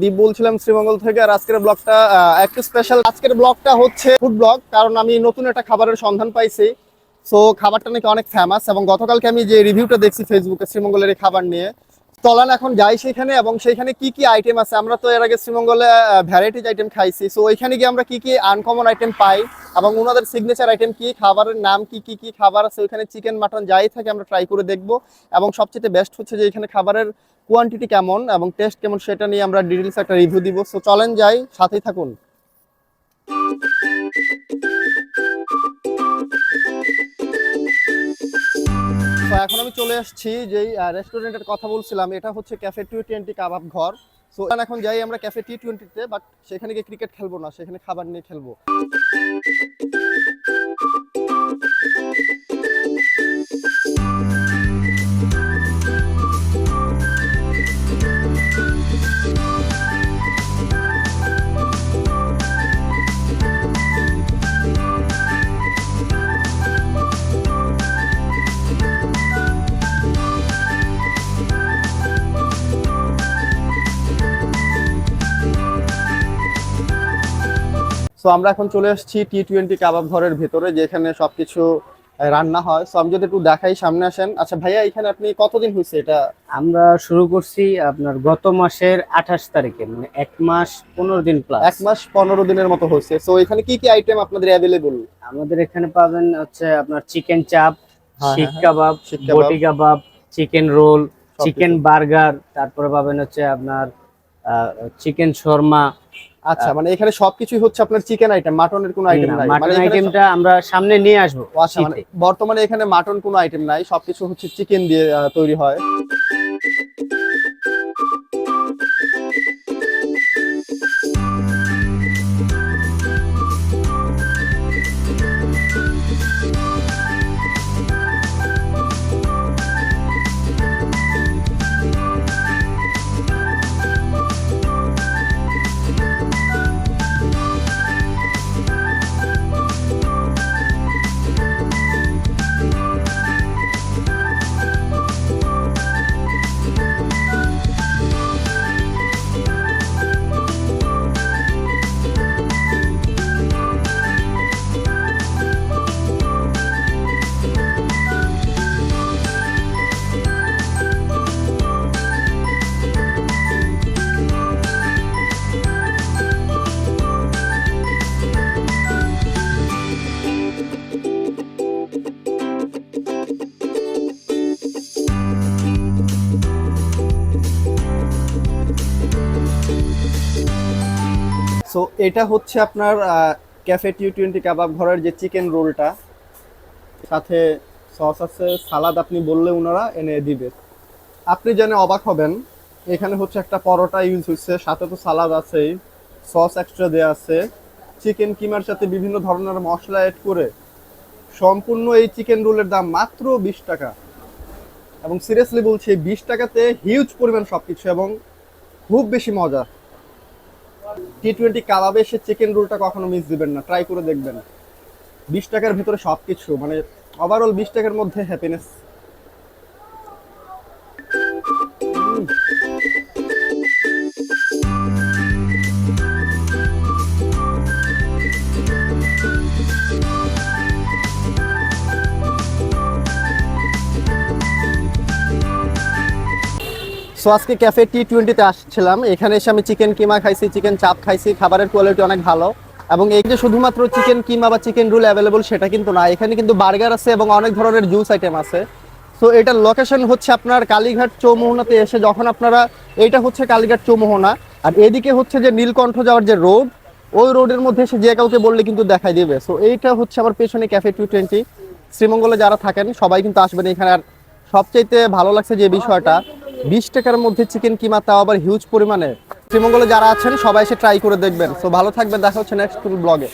দীপ বলছিলাম শ্রীমঙ্গল থেকে। আর আজকের ব্লগটা একটু স্পেশাল। আজকের ব্লগটা হচ্ছে ফুড ব্লগ, কারণ আমি নতুন একটা খাবারের সন্ধান পাইছি। সো খাবারটা নাকি অনেক ফেমাস, এবং গতকালকে আমি যে রিভিউটা দেখছি ফেসবুকে শ্রীমঙ্গলের এই খাবার নিয়ে, চলেন এখন যাই সেখানে, এবং সেখানে কি কি আইটেম আছে। আমরা তো এর আগে শ্রীমঙ্গলে ভ্যারাইটিজ আইটেম খাইছি, সো ওইখানে গিয়ে আমরা কি কি আনকমন আইটেম পাই এবং ওনাদের সিগনেচার আইটেম কি, খাবারের নাম কি কি কি খাবার আছে ওইখানে, চিকেন মাটন যাই থাকে আমরা ট্রাই করে দেখব। এবং সবচেয়ে বেস্ট হচ্ছে যে এখানে খাবারের কোয়ান্টিটি কেমন এবং টেস্ট কেমন সেটা নিয়ে আমরা ডিটেলস একটা রিভিউ দিব। সো চলেন যাই, সাথেই থাকুন। তো এখন আমি চলে আসছি যেই রেস্টুরেন্টের কথা বলছিলাম, এটা হচ্ছে ক্যাফে টি20 কাবাব ঘর। সো এখন যাই আমরা ক্যাফে টি20-তে, বাট সেখানে গিয়ে ক্রিকেট খেলবো না, সেখানে খাবার নিয়ে খেলবো। সো আমরা এখন চলে আসছি টি20 কাবাব ঘরের ভেতরে, যেখানে সবকিছু রান্না হয়। সো আমি যদি একটু দেখাই, সামনে আসেন। আচ্ছা ভাইয়া, এখানে আপনি কতদিন হয়েছে এটা? আমরা শুরু করছি আপনার গত মাসের 28 তারিখে, মানে 1 মাস 15 দিন প্লাস। 1 মাস 15 দিনের মতো হয়েছে। সো এখানে কি কি আইটেম আপনাদের অ্যাভেলেবল? আমাদের এখানে পাবেন হচ্ছে আপনার চিকেন চাপ, হ্যাঁ, শিক হ্যাঁ, কাবাব, শিক কাবাব, বটি কাবাব, চিকেন রোল, সবকিছু। চিকেন বার্গার, তারপরে পাবেন হচ্ছে আপনার চিকেন শর্মা। আচ্ছা, মানে এখানে সবকিছুই হচ্ছে আপনার চিকেন আইটেম, মাটনের কোনো আইটেম নাই? মাটন মানে এখানে আইটেমটা আমরা সামনে নিয়ে আসবো। আচ্ছা, মানে বর্তমানে এখানে মাটন কোনো আইটেম নাই, সবকিছু হচ্ছে চিকেন দিয়ে তৈরি হয়। সো এটা হচ্ছে আপনার ক্যাফে টি20 কাবাব ঘরের যে চিকেন রোলটা, সাথে সস আছে, সালাদ আপনি বললে ওনারা এনে দিবে। আপনি জেনে অবাক হবেন, এখানে হচ্ছে একটা পরোটা ইউজ হচ্ছে, সাথে তো সালাদ আছেই, সস এক্সট্রা দেওয়া আছে। চিকেন কিমার সাথে বিভিন্ন ধরনের মশলা অ্যাড করে সম্পূর্ণ এই চিকেন রোলের দাম মাত্র 20 টাকা। এবং সিরিয়াসলি বলছি, 20 টাকাতে হিউজ পরিমাণ সবকিছু এবং খুব বেশি মজা। টি20 কাবাবে এসে চিকেন রোলটা কখনো মিস দিবেন না, ট্রাই করে দেখবেন। 20 টাকার ভিতরে সবকিছু, মানে ওভারঅল 20 টাকার মধ্যে হ্যাপিনেস। সো আজকে ক্যাফে টি20-তে আসছিলাম, এখানে এসে আমি চিকেন কিমা খাইছি, চিকেন চাপ খাইছি। খাবারের কোয়ালিটি অনেক ভালো। এবং এই যে শুধুমাত্র চিকেন কিমা বা চিকেন রোল অ্যাভেলেবল সেটা কিন্তু না, এখানে কিন্তু বার্গার আছে এবং অনেক ধরনের জুস আইটেম আছে। সো এটার লোকেশন হচ্ছে আপনার কালীঘাট চৌমোহনাতে এসে, যখন আপনারা, এইটা হচ্ছে কালীঘাট চৌমোহনা, আর এদিকে হচ্ছে যে নীলকণ্ঠ যাওয়ার যে রোড, ওই রোডের মধ্যে এসে যে কাউকে বললে কিন্তু দেখাই দিবে। সো এইটা হচ্ছে আমার পেছনে ক্যাফে টি20। শ্রীমঙ্গলে যারা থাকেন সবাই কিন্তু আসবেন এখানে। আর সবচাইতে ভালো লাগছে যে বিষয়টা, 20 টাকার মধ্যে চিকেন কিমা, তাও আবার হিউজ পরিমাণে। শ্রীমঙ্গলে যারা আছেন সবাই এসে ট্রাই করে দেখবেন। সো ভালো থাকবেন, দেখা হচ্ছে নেক্সট ব্লগে।